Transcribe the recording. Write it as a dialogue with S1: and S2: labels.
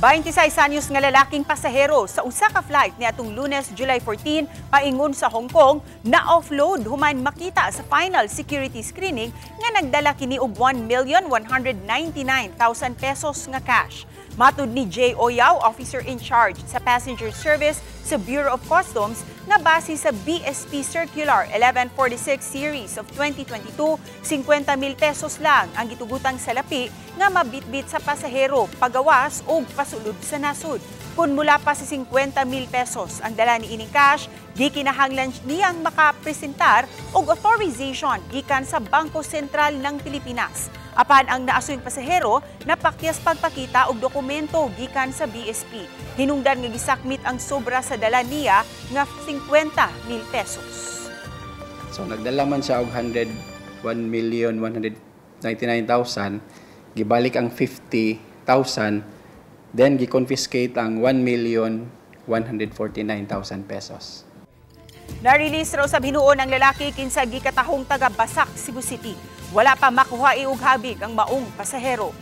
S1: 26 anyos nga lalaking pasahero sa usa ka flight niadtong Lunes, July 14 paingon sa Hong Kong na offload human makita sa final security screening nga nagdala kini og 1,199,000 pesos nga cash. Matud ni J. Oyao, officer in charge sa passenger service sa Bureau of Customs, nga base sa BSP Circular 1146 Series of 2022, 50,000 pesos lang ang gitugutang salapi nga mabitbit sa pasahero pagawas o pasulod sa nasud. Kung mula pa sa 50,000 pesos ang dala ni ining cash, di kinahanglan niyang makapresentar og authorization gikan sa Bangko Sentral ng Pilipinas. Apan ang naasuyng pasahero napakyas pagpakita og dokumento gikan sa BSP. Hinungdan nga gisakmit ang sobra sa dala niya nga 50,000 pesos.
S2: So nagdala man siya og 1,199,000, gibalik ang 50,000, then gi-confiscate ang 1,149,000 pesos.
S1: Na-release raw sa binuon ang lalaki kinsa gikatahong taga Basak, Cebu City. Wala pa makuha og habig ang maong pasahero.